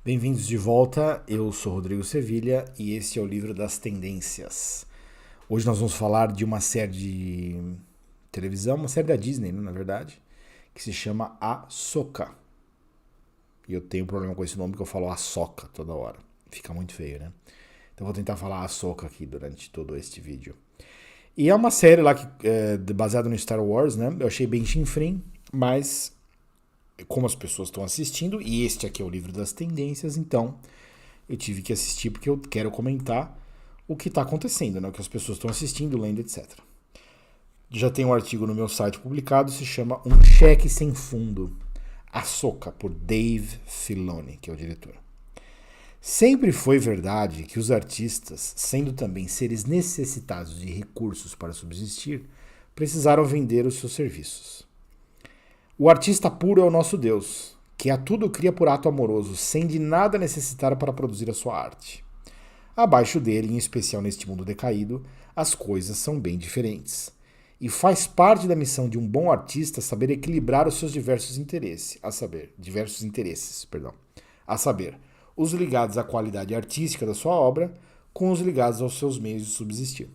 Bem-vindos de volta, eu sou Rodrigo Sevilha e esse é o livro das tendências. Hoje nós vamos falar de uma série de televisão, uma série da Disney, né, na verdade, que se chama Ahsoka. E eu tenho um problema com esse nome porque eu falo Ahsoka toda hora. Fica muito feio, né? Então eu vou tentar falar Ahsoka aqui durante todo este vídeo. E é uma série lá que é baseada no Star Wars, né? Eu achei bem chinfrim, mas como as pessoas estão assistindo, e este aqui é o livro das tendências, então eu tive que assistir porque eu quero comentar o que está acontecendo, né? O que as pessoas estão assistindo, lendo, etc. Já tem um artigo no meu site publicado, se chama Um Cheque Sem Fundo, Ahsoka, por Dave Filoni, que é o diretor. Sempre foi verdade que os artistas, sendo também seres necessitados de recursos para subsistir, precisaram vender os seus serviços. O artista puro é o nosso Deus, que a tudo cria por ato amoroso, sem de nada necessitar para produzir a sua arte. Abaixo dele, em especial neste mundo decaído, as coisas são bem diferentes. E faz parte da missão de um bom artista saber equilibrar os seus diversos interesses, a saber, os ligados à qualidade artística da sua obra com os ligados aos seus meios de subsistir.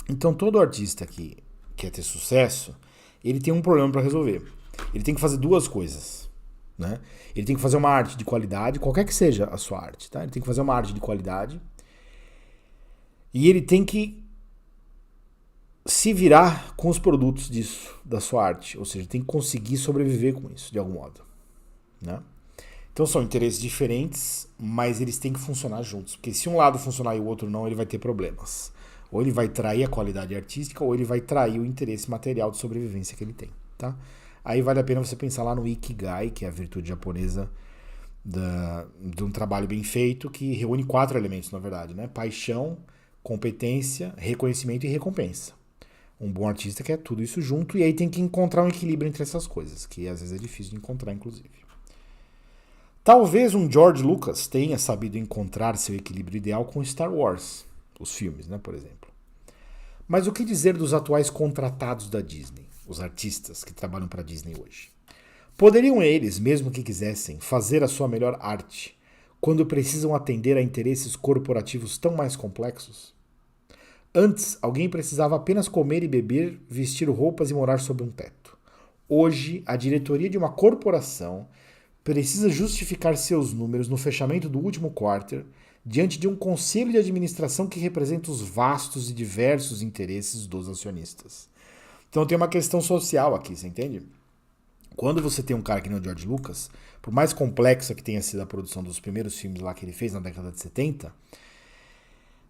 Então todo artista que quer ter sucesso, ele tem um problema para resolver. Ele tem que fazer duas coisas, né? Ele tem que fazer uma arte de qualidade, qualquer que seja a sua arte, tá? Ele tem que fazer uma arte de qualidade e ele tem que se virar com os produtos disso, da sua arte. Ou seja, tem que conseguir sobreviver com isso, de algum modo, né? Então são interesses diferentes, mas eles têm que funcionar juntos. Porque se um lado funcionar e o outro não, ele vai ter problemas. Ou ele vai trair a qualidade artística, ou ele vai trair o interesse material de sobrevivência que ele tem, tá? Aí vale a pena você pensar lá no Ikigai, que é a virtude japonesa de um trabalho bem feito, que reúne 4 elementos, na verdade, né? Paixão, competência, reconhecimento e recompensa. Um bom artista quer tudo isso junto, e aí tem que encontrar um equilíbrio entre essas coisas, que às vezes é difícil de encontrar, inclusive. Talvez um George Lucas tenha sabido encontrar seu equilíbrio ideal com Star Wars, os filmes, né, por exemplo. Mas o que dizer dos atuais contratados da Disney, os artistas que trabalham para a Disney hoje? Poderiam eles, mesmo que quisessem, fazer a sua melhor arte quando precisam atender a interesses corporativos tão mais complexos? Antes, alguém precisava apenas comer e beber, vestir roupas e morar sob um teto. Hoje, a diretoria de uma corporação precisa justificar seus números no fechamento do último quarter diante de um conselho de administração que representa os vastos e diversos interesses dos acionistas. Então tem uma questão social aqui, você entende? Quando você tem um cara que nem o George Lucas, por mais complexa que tenha sido a produção dos primeiros filmes lá que ele fez na década de 70,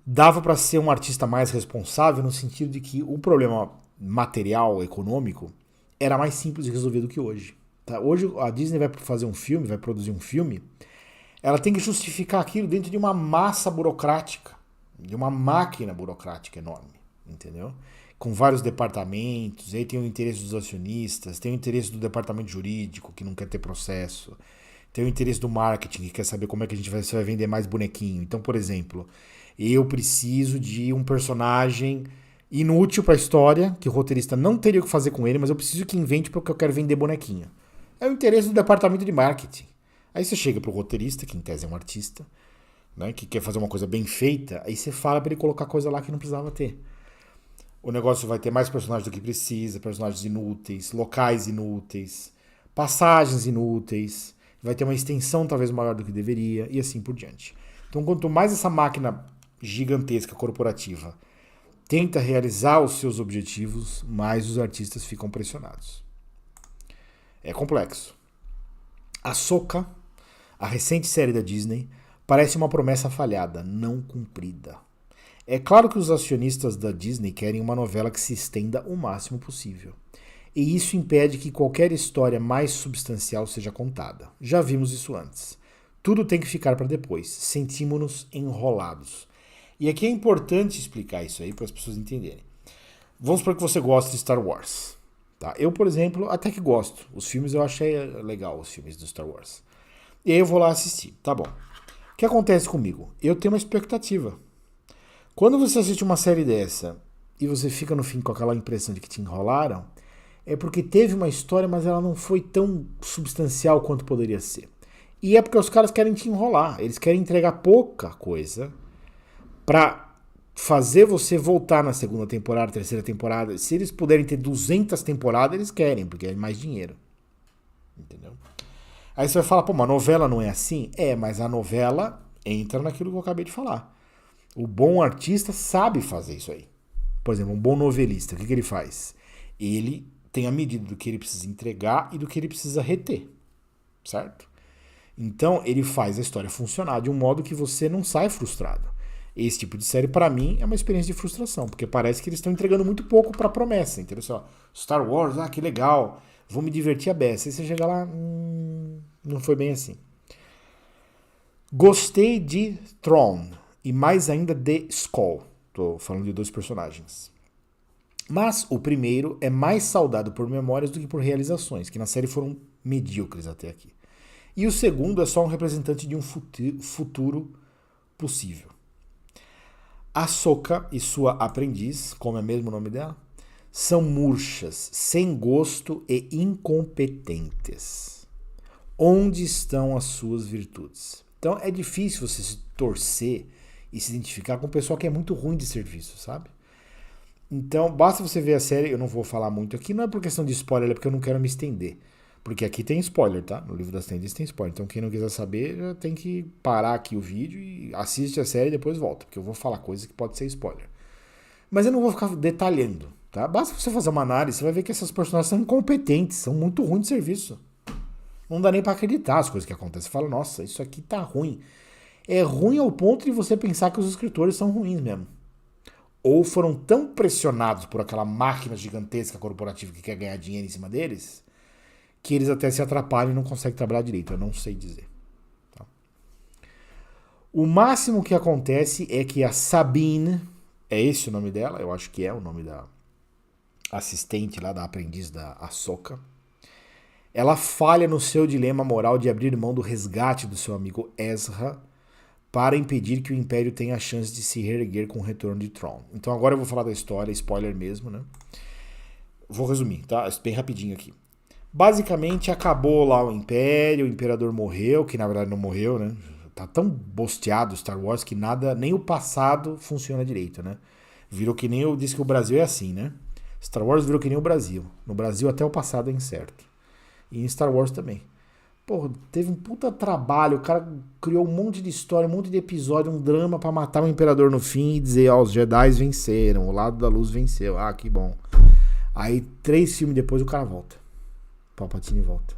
dava para ser um artista mais responsável no sentido de que o problema material, econômico, era mais simples de resolver do que hoje. Tá? Hoje a Disney vai fazer um filme, vai produzir um filme, ela tem que justificar aquilo dentro de uma massa burocrática, de uma máquina burocrática enorme, entendeu? Com vários departamentos, aí tem o interesse dos acionistas, tem o interesse do departamento jurídico, que não quer ter processo, tem o interesse do marketing, que quer saber como é que a gente vai vender mais bonequinho. Então, por exemplo, eu preciso de um personagem inútil para a história, que o roteirista não teria o que fazer com ele, mas eu preciso que invente porque eu quero vender bonequinho. É o interesse do departamento de marketing. Aí você chega pro roteirista, que em tese é um artista, né, que quer fazer uma coisa bem feita, aí você fala para ele colocar coisa lá que não precisava ter. O negócio vai ter mais personagens do que precisa, personagens inúteis, locais inúteis, passagens inúteis, vai ter uma extensão talvez maior do que deveria, e assim por diante. Então, quanto mais essa máquina gigantesca, corporativa, tenta realizar os seus objetivos, mais os artistas ficam pressionados. É complexo. Ahsoka, a recente série da Disney, parece uma promessa falhada, não cumprida. É claro que os acionistas da Disney querem uma novela que se estenda o máximo possível. E isso impede que qualquer história mais substancial seja contada. Já vimos isso antes. Tudo tem que ficar para depois. Sentimos-nos enrolados. E aqui é importante explicar isso aí para as pessoas entenderem. Vamos supor que você gosta de Star Wars. Tá? Eu, por exemplo, até que gosto. Os filmes eu achei legal, os filmes do Star Wars. E aí eu vou lá assistir. Tá bom. O que acontece comigo? Eu tenho uma expectativa. Quando você assiste uma série dessa e você fica no fim com aquela impressão de que te enrolaram, é porque teve uma história, mas ela não foi tão substancial quanto poderia ser. E é porque os caras querem te enrolar. Eles querem entregar pouca coisa pra fazer você voltar na segunda temporada, terceira temporada. Se eles puderem ter 200 temporadas, eles querem, porque é mais dinheiro. Entendeu? Aí você vai falar, pô, uma novela não é assim? É, mas a novela entra naquilo que eu acabei de falar. O bom artista sabe fazer isso aí. Por exemplo, um bom novelista, o que ele faz? Ele tem a medida do que ele precisa entregar e do que ele precisa reter, certo? Então, ele faz a história funcionar de um modo que você não sai frustrado. Esse tipo de série, pra mim, é uma experiência de frustração, porque parece que eles estão entregando muito pouco pra promessa, entendeu? Star Wars, que legal, vou me divertir a beça. Aí você chega lá, não foi bem assim. Gostei de Throne, e mais ainda de Skull. Tô falando de 2 personagens. Mas o primeiro é mais saudado por memórias do que por realizações, que na série foram medíocres até aqui. E o segundo é só um representante de um futuro possível. Ahsoka e sua aprendiz, como é mesmo o nome dela, são murchas, sem gosto e incompetentes. Onde estão as suas virtudes? Então é difícil você se torcer e se identificar com um pessoal que é muito ruim de serviço, sabe? Então, basta você ver a série, eu não vou falar muito aqui, não é por questão de spoiler, é porque eu não quero me estender. Porque aqui tem spoiler, tá? No livro das tendências tem spoiler. Então quem não quiser saber, já tem que parar aqui o vídeo e assiste a série e depois volta. Porque eu vou falar coisas que pode ser spoiler. Mas eu não vou ficar detalhando, tá? Basta você fazer uma análise, você vai ver que essas personagens são incompetentes, são muito ruins de serviço. Não dá nem pra acreditar as coisas que acontecem. Você fala, nossa, isso aqui tá ruim. É ruim ao ponto de você pensar que os escritores são ruins mesmo. Ou foram tão pressionados por aquela máquina gigantesca corporativa que quer ganhar dinheiro em cima deles, que eles até se atrapalham e não conseguem trabalhar direito. Eu não sei dizer. Tá? O máximo que acontece é que a Sabine, é esse o nome dela, eu acho que é o nome da assistente lá, da aprendiz da Ahsoka, ela falha no seu dilema moral de abrir mão do resgate do seu amigo Ezra para impedir que o Império tenha a chance de se reerguer com o retorno de Thrawn. Então agora eu vou falar da história, spoiler mesmo, né? Vou resumir, tá? Bem rapidinho aqui. Basicamente acabou lá o Império, o Imperador morreu, que na verdade não morreu, né? Tá tão bosteado Star Wars que nada, nem o passado funciona direito, né? Virou que nem eu disse que o Brasil é assim, né? Star Wars virou que nem o Brasil. No Brasil até o passado é incerto. E em Star Wars também. Pô, teve um puta trabalho, o cara criou um monte de história, um monte de episódio, um drama pra matar o Imperador no fim e dizer, ó, os Jedi venceram, o lado da luz venceu, ah, que bom. Aí 3 filmes depois o cara volta. Palpatine volta.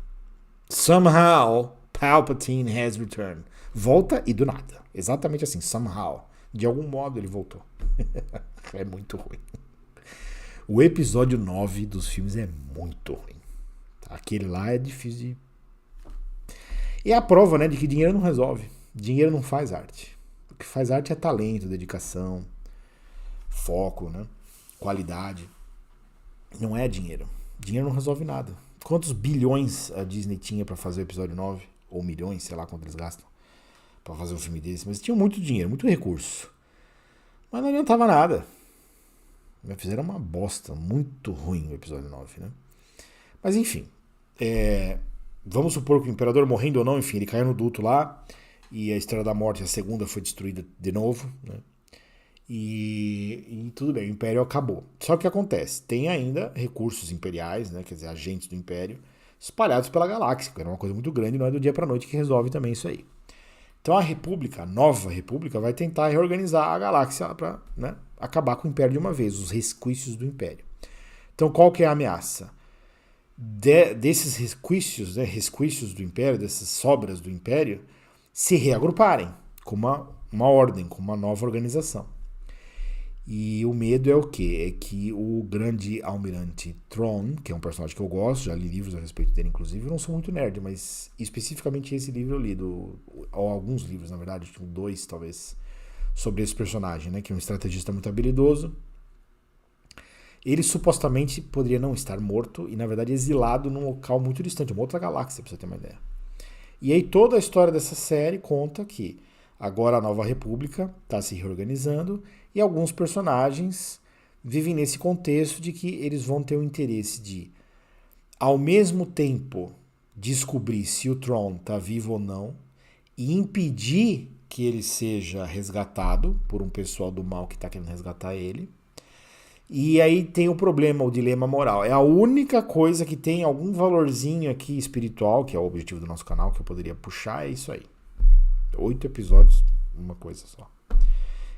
Somehow, Palpatine has returned. Volta e do nada. Exatamente assim, somehow. De algum modo ele voltou. É muito ruim. O episódio 9 dos filmes é muito ruim. Aquele lá é difícil de... E é a prova, né, de que dinheiro não resolve. Dinheiro não faz arte. O que faz arte é talento, dedicação, foco, né, qualidade. Não é dinheiro. Dinheiro não resolve nada. Quantos bilhões a Disney tinha pra fazer o episódio 9? Ou milhões, sei lá quanto eles gastam pra fazer um filme desse. Mas tinham muito dinheiro, muito recurso. Mas não adiantava nada. Fizeram uma bosta, muito ruim o episódio 9, né? Mas enfim, vamos supor que o Imperador morrendo ou não, enfim, ele caiu no duto lá, e a Estrela da Morte, a segunda, foi destruída de novo, né? E tudo bem, o Império acabou. Só que o que acontece? Tem ainda recursos imperiais, né? Quer dizer, agentes do Império, espalhados pela galáxia, que era uma coisa muito grande, não é do dia pra noite que resolve também isso aí. Então a República, a nova República, vai tentar reorganizar a galáxia para, né, acabar com o Império de uma vez, os resquícios do Império. Então qual que é a ameaça? Desses resquícios, né, resquícios do Império, dessas sobras do Império, se reagruparem com uma ordem, com uma nova organização. E o medo é o quê? É que o grande almirante Thrawn, que é um personagem que eu gosto, já li livros a respeito dele, inclusive, eu não sou muito nerd, mas especificamente esse livro eu li, ou alguns livros, na verdade, tipo 2 talvez, sobre esse personagem, né, que é um estrategista muito habilidoso. Ele supostamente poderia não estar morto e, na verdade, exilado num local muito distante, uma outra galáxia, pra você ter uma ideia. E aí toda a história dessa série conta que agora a Nova República está se reorganizando e alguns personagens vivem nesse contexto de que eles vão ter o interesse de, ao mesmo tempo, descobrir se o Tron tá vivo ou não e impedir que ele seja resgatado por um pessoal do mal que tá querendo resgatar ele. E aí tem o problema, o dilema moral. É a única coisa que tem algum valorzinho aqui espiritual, que é o objetivo do nosso canal, que eu poderia puxar, é isso aí. 8 episódios, uma coisa só.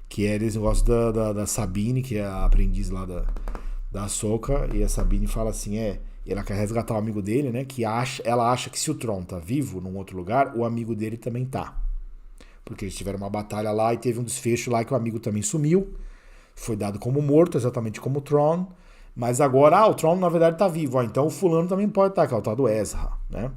Que é esse negócio da Sabine, que é a aprendiz lá da Ahsoka, e a Sabine fala assim, ela quer resgatar o amigo dele, né, que ela acha que se o Tron tá vivo num outro lugar, o amigo dele também tá. Porque eles tiveram uma batalha lá e teve um desfecho lá que o amigo também sumiu, foi dado como morto, exatamente como o Tron, mas agora, o Tron na verdade tá vivo, então o fulano também pode estar, que é o tal do Ezra, né?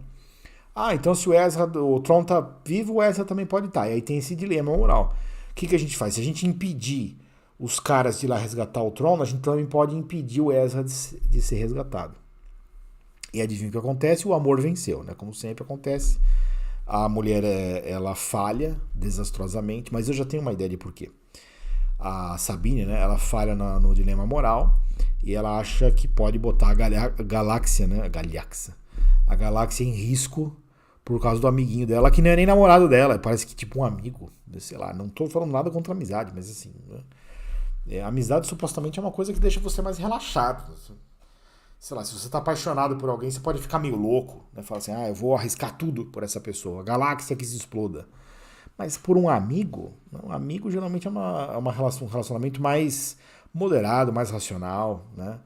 Então se o Tron tá vivo, o Ezra também pode estar, e aí tem esse dilema moral. O que a gente faz? Se a gente impedir os caras de ir lá resgatar o Tron, a gente também pode impedir o Ezra de ser resgatado. E adivinha o que acontece? O amor venceu, né? Como sempre acontece. A mulher, ela falha desastrosamente, mas eu já tenho uma ideia de porquê. A Sabine, né? Ela falha no dilema moral e ela acha que pode botar a galáxia, né? A galáxia em risco por causa do amiguinho dela, que não é nem namorado dela, parece que tipo um amigo, sei lá, não tô falando nada contra a amizade, mas assim, né? A amizade supostamente é uma coisa que deixa você mais relaxado. Sei lá, se você tá apaixonado por alguém, você pode ficar meio louco, né? Fala assim, eu vou arriscar tudo por essa pessoa, a galáxia que se exploda. Mas por um amigo, um amigo geralmente é um relacionamento mais moderado, mais racional, né?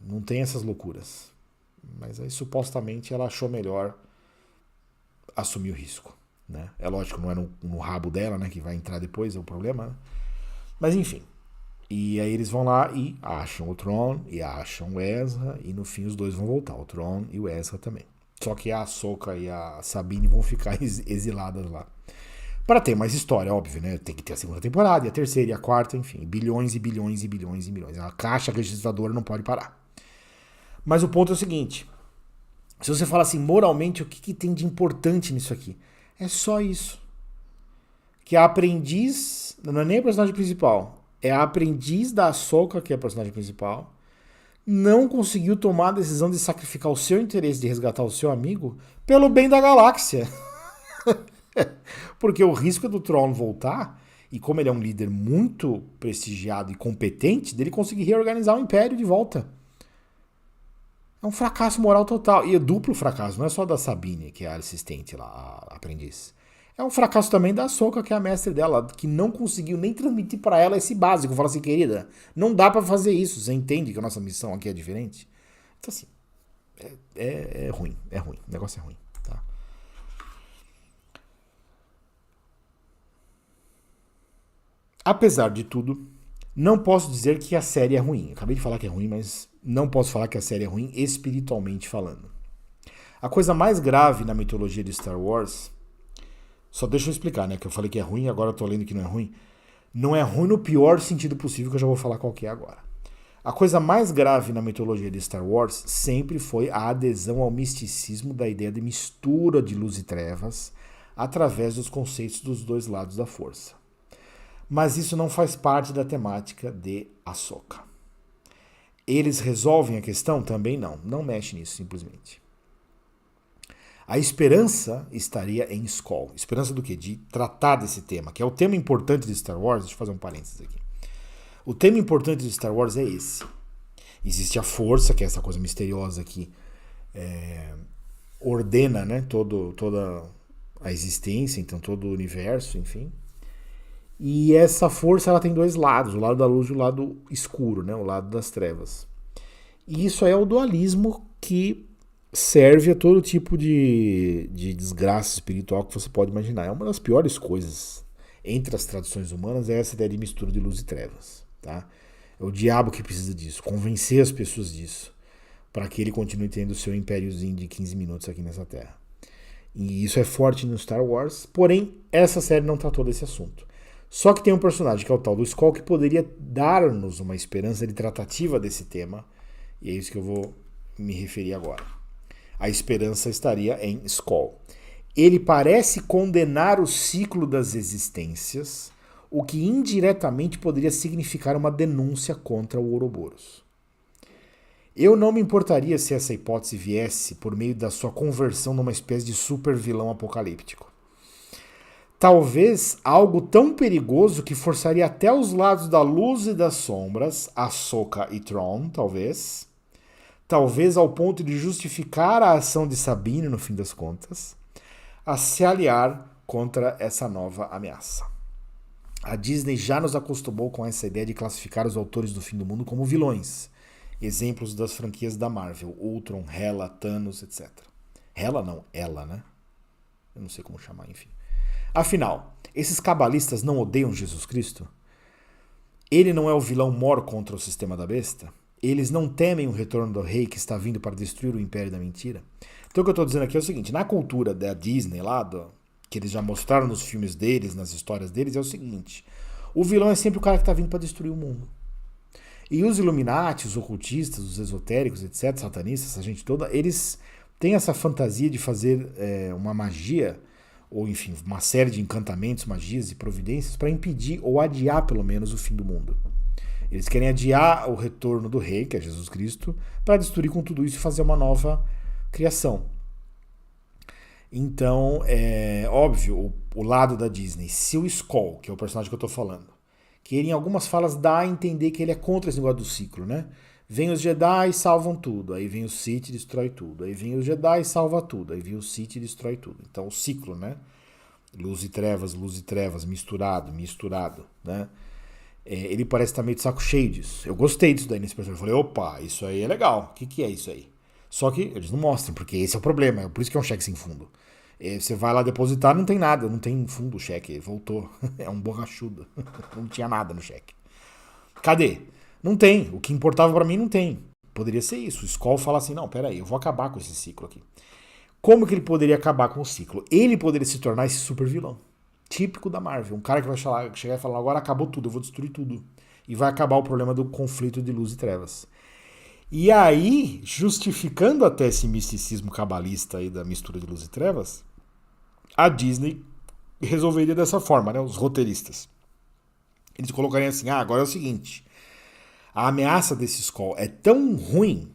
Não tem essas loucuras. Mas aí supostamente ela achou melhor assumir o risco, né? É lógico, não é no rabo dela, né? Que vai entrar depois, é o problema, né? Mas enfim. E aí eles vão lá e acham o Tron e acham o Ezra, e no fim os dois vão voltar, o Tron e o Ezra também. Só que a Ahsoka e a Sabine vão ficar exiladas lá. Para ter mais história, óbvio, né? Tem que ter a segunda temporada, e a terceira, e a quarta, enfim. Bilhões e bilhões e bilhões e bilhões. A caixa registradora não pode parar. Mas o ponto é o seguinte. Se você fala assim, moralmente, o que tem de importante nisso aqui? É só isso. Que a aprendiz, não é nem a personagem principal, é a aprendiz da Ahsoka, que é a personagem principal, não conseguiu tomar a decisão de sacrificar o seu interesse de resgatar o seu amigo pelo bem da galáxia. Porque o risco do Tron voltar, e como ele é um líder muito prestigiado e competente, dele conseguir reorganizar o Império de volta. É um fracasso moral total. E é duplo fracasso, não é só da Sabine, que é a assistente lá, a aprendiz. É um fracasso também da Ahsoka, que é a mestre dela, que não conseguiu nem transmitir para ela esse básico. Fala assim, querida, não dá para fazer isso. Você entende que a nossa missão aqui é diferente? Então, assim, é ruim. O negócio é ruim, tá? Apesar de tudo, não posso dizer que a série é ruim. Eu acabei de falar que é ruim, mas não posso falar que a série é ruim espiritualmente falando. A coisa mais grave na mitologia de Star Wars... Só deixa eu explicar, né? Que eu falei que é ruim, agora eu tô lendo que não é ruim. Não é ruim no pior sentido possível, que eu já vou falar qual que é agora. A coisa mais grave na mitologia de Star Wars sempre foi a adesão ao misticismo da ideia de mistura de luz e trevas através dos conceitos dos dois lados da força. Mas isso não faz parte da temática de Ahsoka. Eles resolvem a questão? Também não. Não mexe nisso, simplesmente. A esperança estaria em Skoll. Esperança do quê? De tratar desse tema, que é o tema importante de Star Wars. Deixa eu fazer um parênteses aqui. O tema importante de Star Wars é esse. Existe a força, que é essa coisa misteriosa que ordena, né, toda a existência, então todo o universo, enfim. E essa força ela tem dois lados, o lado da luz e o lado escuro, né, o lado das trevas. E isso é o dualismo que serve a todo tipo de desgraça espiritual que você pode imaginar. É uma das piores coisas entre as tradições humanas, é essa ideia de mistura de luz e trevas. Tá? É o diabo que precisa disso, convencer as pessoas disso, para que ele continue tendo o seu impériozinho de 15 minutos aqui nessa terra. E isso é forte no Star Wars, porém, essa série não tratou desse assunto. Só que tem um personagem que é o tal do Skoll, que poderia dar-nos uma esperança de tratativa desse tema, e é isso que eu vou me referir agora. A esperança estaria em Skoll. Ele parece condenar o ciclo das existências, o que indiretamente poderia significar uma denúncia contra o Ouroboros. Eu não me importaria se essa hipótese viesse por meio da sua conversão numa espécie de super vilão apocalíptico. Talvez algo tão perigoso que forçaria até os lados da luz e das sombras, Ahsoka e Thrawn, talvez. Talvez ao ponto de justificar a ação de Sabine, no fim das contas, a se aliar contra essa nova ameaça. A Disney já nos acostumou com essa ideia de classificar os autores do fim do mundo como vilões. Exemplos das franquias da Marvel, Ultron, Hela, Thanos, etc. Hela não, ela, né? Eu não sei como chamar, enfim. Afinal, esses cabalistas não odeiam Jesus Cristo? Ele não é o vilão mor contra o sistema da besta? Eles não temem o retorno do rei que está vindo para destruir o império da mentira? Então o que eu estou dizendo aqui é o seguinte, na cultura da Disney lá, que eles já mostraram nos filmes deles, nas histórias deles, é o seguinte, o vilão é sempre o cara que está vindo para destruir o mundo. E os Illuminati, os ocultistas, os esotéricos, etc., satanistas, essa gente toda, eles têm essa fantasia de fazer uma magia, ou enfim, uma série de encantamentos, magias e providências para impedir ou adiar pelo menos o fim do mundo. Eles querem adiar o retorno do rei, que é Jesus Cristo, para destruir com tudo isso e fazer uma nova criação. Então, é óbvio, o lado da Disney, se o Skoll, que é o personagem que eu estou falando, que ele em algumas falas dá a entender que ele é contra esse negócio do ciclo, né? Vem os Jedi e salvam tudo, aí vem o Sith e destrói tudo, aí vem os Jedi e salva tudo, aí vem o Sith e destrói tudo. Então o ciclo, né? Luz e trevas, misturado, né? Ele parece estar meio de saco cheio disso. Eu gostei disso daí nesse personagem. Eu falei, opa, isso aí é legal. O que é isso aí? Só que eles não mostram, porque esse é o problema. É por isso que é um cheque sem fundo. Você vai lá depositar, não tem nada, não tem fundo o cheque, voltou. É um borrachudo. Não tinha nada no cheque. Cadê? Não tem. O que importava pra mim não tem. Poderia ser isso. O Skoll fala assim, não, peraí, eu vou acabar com esse ciclo aqui. Como que ele poderia acabar com o ciclo? Ele poderia se tornar esse super vilão. Típico da Marvel. Um cara que vai chegar e falar, agora acabou tudo, eu vou destruir tudo. E vai acabar o problema do conflito de luz e trevas. E aí, justificando até esse misticismo cabalista aí da mistura de luz e trevas, a Disney resolveria dessa forma, né? Os roteiristas. Eles colocariam assim, agora é o seguinte, a ameaça desse Skoll é tão ruim,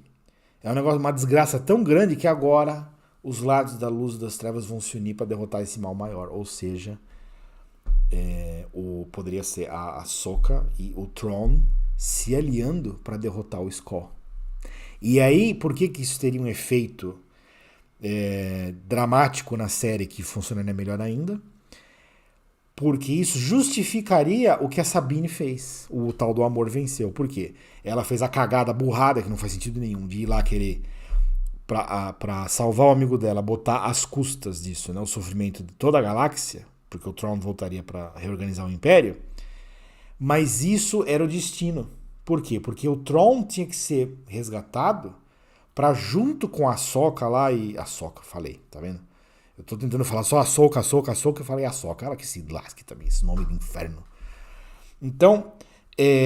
é um negócio, uma desgraça tão grande que agora os lados da luz e das trevas vão se unir para derrotar esse mal maior. Ou seja, poderia ser a Ahsoka e o Thrawn se aliando para derrotar o Skoll. E aí, por que isso teria um efeito dramático na série que funcionaria melhor ainda? Porque isso justificaria o que a Sabine fez. O tal do amor venceu. Por quê? Ela fez a cagada burrada, que não faz sentido nenhum, de ir lá querer, pra salvar o amigo dela, botar às custas disso, né, o sofrimento de toda a galáxia, porque o Thrawn voltaria para reorganizar o Império. Mas isso era o destino. Por quê? Porque o Thrawn tinha que ser resgatado para junto com a Ahsoka lá e... Ahsoka, falei, tá vendo? Eu tô tentando falar só Ahsoka, eu falei Ahsoka. Ela que se lasque também, esse nome do inferno. Então,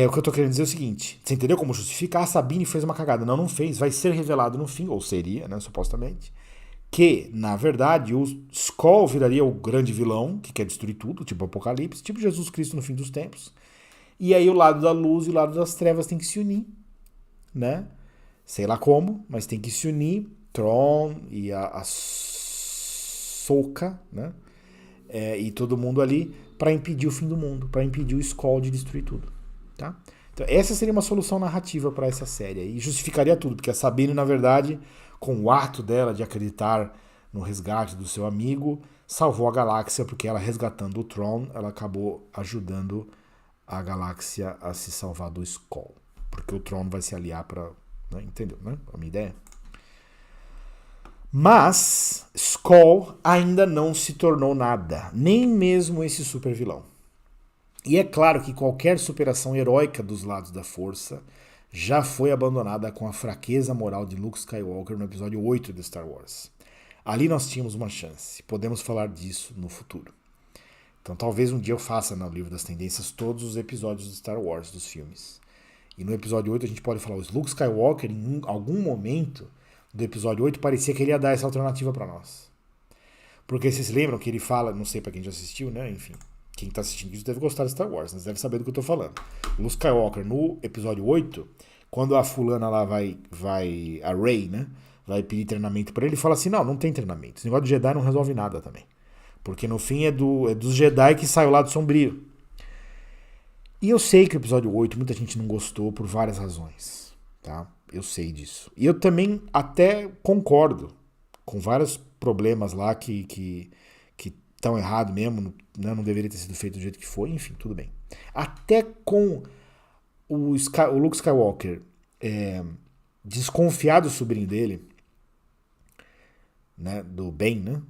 o que eu tô querendo dizer é o seguinte, você entendeu como justificar? A Sabine fez uma cagada. Não fez, vai ser revelado no fim, ou seria, né, supostamente, que, na verdade, o Skoll viraria o grande vilão, que quer destruir tudo, tipo Apocalipse, tipo Jesus Cristo no fim dos tempos. E aí o lado da luz e o lado das trevas tem que se unir, né? Sei lá como, mas tem que se unir. Thrawn e a Ahsoka, né? E todo mundo ali para impedir o fim do mundo, para impedir o Skoll de destruir tudo, tá? Então essa seria uma solução narrativa para essa série e justificaria tudo, porque a Sabine, na verdade, com o ato dela de acreditar no resgate do seu amigo, salvou a galáxia, porque ela resgatando o Thrawn, ela acabou ajudando a galáxia a se salvar do Skoll, porque o Thrawn vai se aliar para... Né? Entendeu, né? A minha ideia? Mas Skoll ainda não se tornou nada, nem mesmo esse super vilão. E é claro que qualquer superação heróica dos lados da força já foi abandonada com a fraqueza moral de Luke Skywalker no episódio 8 de Star Wars. Ali nós tínhamos uma chance, podemos falar disso no futuro. Então talvez um dia eu faça no livro das tendências todos os episódios de Star Wars, dos filmes. E no episódio 8 a gente pode falar, o Luke Skywalker em algum momento do episódio 8 parecia que ele ia dar essa alternativa para nós. Porque vocês lembram que ele fala, não sei para quem já assistiu, né, enfim, quem tá assistindo isso deve gostar de Star Wars, mas deve saber do que eu tô falando. O Luke Skywalker no episódio 8, Quando a fulana lá a Rey, né? Vai pedir treinamento pra ele fala assim, não tem treinamento. Esse negócio de Jedi não resolve nada também. Porque no fim é dos Jedi que sai o lado sombrio. E eu sei que o episódio 8 muita gente não gostou por várias razões, tá? Eu sei disso. E eu também até concordo com vários problemas lá que estão errados mesmo, né? Não deveria ter sido feito do jeito que foi, enfim, tudo bem. Até com o Luke Skywalker desconfiado do sobrinho dele, né? Do Ben, né?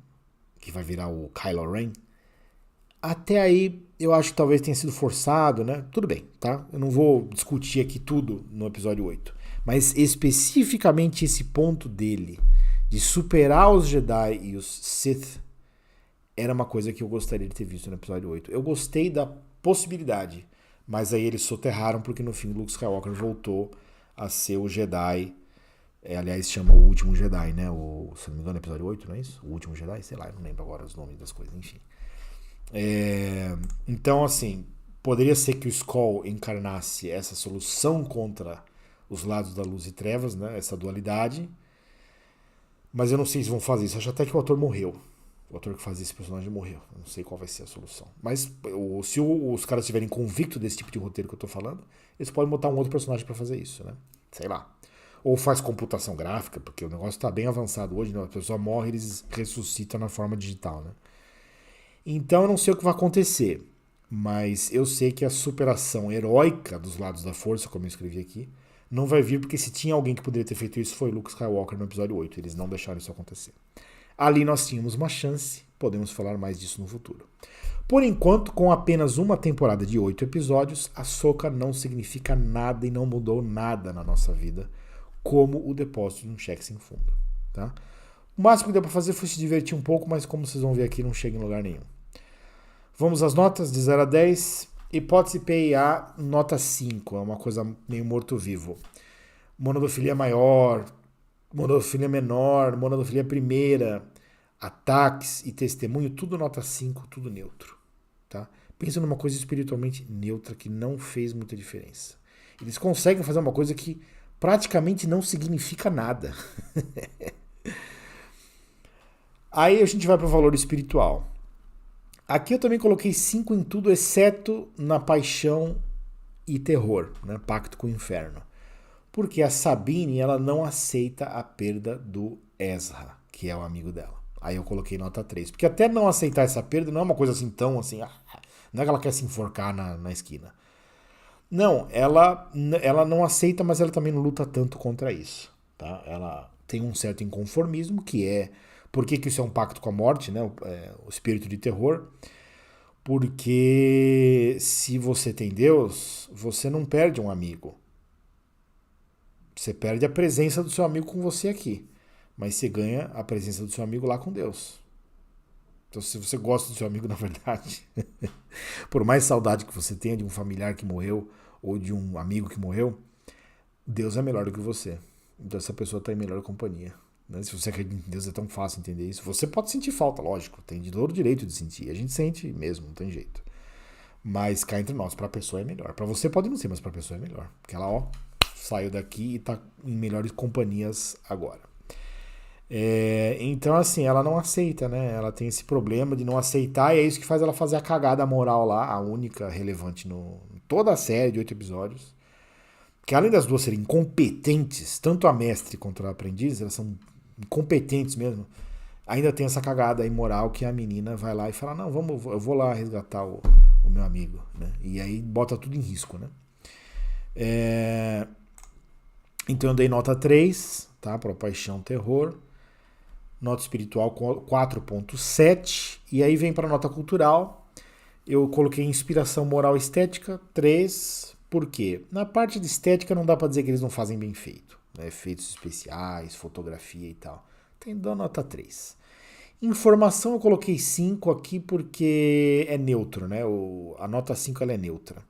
Que vai virar o Kylo Ren. Até aí, eu acho que talvez tenha sido forçado, né? Tudo bem, tá? Eu não vou discutir aqui tudo no episódio 8. Mas especificamente esse ponto dele, de superar os Jedi e os Sith, era uma coisa que eu gostaria de ter visto no episódio 8. Eu gostei da possibilidade, mas aí eles soterraram porque no fim o Luke Skywalker voltou a ser o Jedi. Aliás, chama o Último Jedi, né? Se não me engano, episódio 8, não é isso? O Último Jedi? Sei lá, eu não lembro agora os nomes das coisas, enfim. Então, assim, poderia ser que o Skoll encarnasse essa solução contra os lados da luz e trevas, né? Essa dualidade. Mas eu não sei se vão fazer isso. Acho até que o ator morreu. O ator que fazia esse personagem morreu. Eu não sei qual vai ser a solução. Mas se os caras estiverem convictos desse tipo de roteiro que eu tô falando, eles podem botar um outro personagem para fazer isso, né? Sei lá. Ou faz computação gráfica, porque o negócio tá bem avançado hoje, né? A pessoa morre e eles ressuscitam na forma digital, né? Então eu não sei o que vai acontecer, mas eu sei que a superação heróica dos lados da força, como eu escrevi aqui, não vai vir porque se tinha alguém que poderia ter feito isso foi Luke Skywalker no episódio 8. Eles não deixaram isso acontecer. Ali nós tínhamos uma chance, podemos falar mais disso no futuro. Por enquanto, com apenas uma temporada de 8 episódios, Ahsoka não significa nada e não mudou nada na nossa vida, como o depósito de um cheque sem fundo. Tá? O máximo que deu para fazer foi se divertir um pouco, mas como vocês vão ver aqui, não chega em lugar nenhum. Vamos às notas de 0 a 10. Hipótese PIA, nota 5. É uma coisa meio morto-vivo. Monodofilia maior, monodofilia menor, monodofilia primeira, ataques e testemunho, tudo nota 5, tudo neutro. Tá? Pensa numa coisa espiritualmente neutra que não fez muita diferença. Eles conseguem fazer uma coisa que praticamente não significa nada. Aí a gente vai para o valor espiritual. Aqui eu também coloquei 5 em tudo, exceto na paixão e terror, né? Pacto com o inferno. Porque a Sabine, ela não aceita a perda do Ezra, que é o amigo dela. Aí eu coloquei nota 3. Porque até não aceitar essa perda não é uma coisa assim tão assim... não é que ela quer se enforcar na esquina. Não, ela não aceita, mas ela também não luta tanto contra isso. Tá? Ela tem um certo inconformismo, que é... Por que isso é um pacto com a morte, né? O espírito de terror? Porque se você tem Deus, você não perde um amigo. Você perde a presença do seu amigo com você aqui. Mas você ganha a presença do seu amigo lá com Deus. Então, se você gosta do seu amigo, na verdade, por mais saudade que você tenha de um familiar que morreu ou de um amigo que morreu, Deus é melhor do que você. Então, essa pessoa está em melhor companhia. Se você acredita em Deus, é tão fácil entender isso. Você pode sentir falta, lógico. Tem de todo o direito de sentir. A gente sente mesmo, não tem jeito. Mas cá entre nós, pra pessoa é melhor. Pra você pode não ser, mas pra pessoa é melhor. Porque ela, saiu daqui e tá em melhores companhias agora. Então, assim, ela não aceita, né? Ela tem esse problema de não aceitar e é isso que faz ela fazer a cagada moral lá, a única relevante em toda a série de 8 episódios. Que além das duas serem incompetentes, tanto a mestre quanto a aprendiz, elas são incompetentes mesmo, ainda tem essa cagada imoral que a menina vai lá e fala, não, eu vou lá resgatar o meu amigo, né? E aí bota tudo em risco, né? Então eu dei nota 3, tá? Para Paixão Terror. Nota espiritual 4.7. E aí vem para nota cultural. Eu coloquei inspiração moral estética 3. Por quê? Na parte de estética não dá para dizer que eles não fazem bem feito. Né? Efeitos especiais, fotografia e tal. Então dou nota 3. Informação eu coloquei 5 aqui porque é neutro, né? A nota 5 ela é neutra.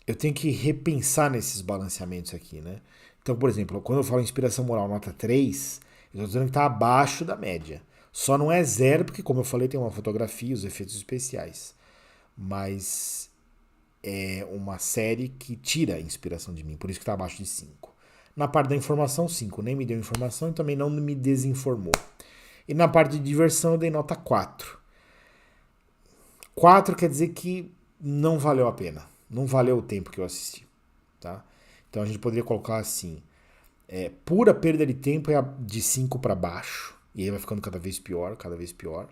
Eu tenho que repensar nesses balanceamentos aqui, né? Então, por exemplo, quando eu falo inspiração moral nota 3, eu estou dizendo que está abaixo da média. Só não é 0 porque, como eu falei, tem uma fotografia, os efeitos especiais. Mas é uma série que tira a inspiração de mim, por isso que está abaixo de 5. Na parte da informação, 5. Nem me deu informação e também não me desinformou. E na parte de diversão eu dei nota 4. 4 quer dizer que não valeu a pena. Não valeu o tempo que eu assisti. Tá? Então a gente poderia colocar assim, pura perda de tempo é de 5 para baixo. E aí vai ficando cada vez pior, cada vez pior.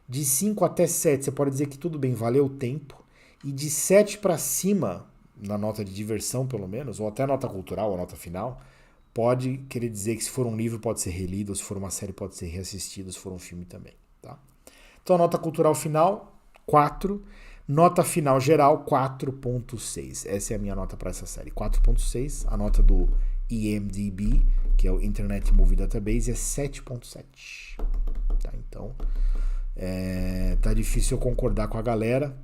De 5 até 7 você pode dizer que tudo bem, valeu o tempo. E de 7 para cima, na nota de diversão pelo menos, ou até a nota cultural, a nota final, pode querer dizer que se for um livro pode ser relido, ou se for uma série pode ser reassistido, se for um filme também. Tá? Então a nota cultural final, 4. Nota final geral, 4.6. Essa é a minha nota para essa série. 4.6. A nota do IMDb, que é o Internet Movie Database, é 7.7. Tá? Então, tá difícil eu concordar com a galera,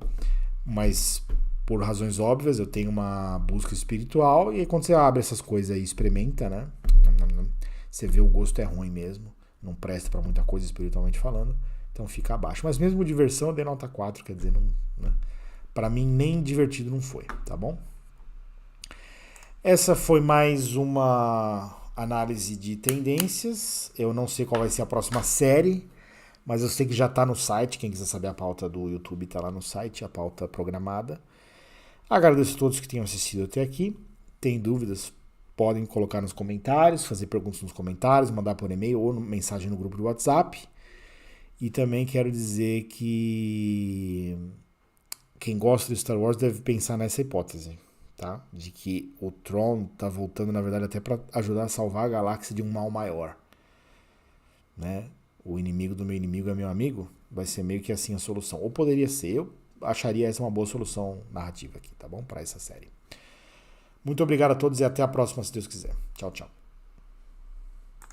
mas por razões óbvias, eu tenho uma busca espiritual e aí quando você abre essas coisas aí, experimenta, né? Você vê o gosto é ruim mesmo, não presta pra muita coisa espiritualmente falando, então fica abaixo. Mas mesmo diversão eu dei nota 4, quer dizer, não, né? Pra mim nem divertido não foi, tá bom? Essa foi mais uma análise de tendências. Eu não sei qual vai ser a próxima série, mas eu sei que já tá no site. Quem quiser saber a pauta do YouTube tá lá no site, a pauta programada. Agradeço a todos que tenham assistido até aqui. Tem dúvidas, podem colocar nos comentários, fazer perguntas nos comentários, mandar por e-mail ou mensagem no grupo do WhatsApp. E também quero dizer que quem gosta de Star Wars deve pensar nessa hipótese, tá? De que o Tron tá voltando, na verdade, até para ajudar a salvar a galáxia de um mal maior, né? O inimigo do meu inimigo é meu amigo, vai ser meio que assim a solução. Ou poderia ser, eu acharia essa uma boa solução narrativa aqui, tá bom? Para essa série. Muito obrigado a todos e até a próxima, se Deus quiser. Tchau, tchau.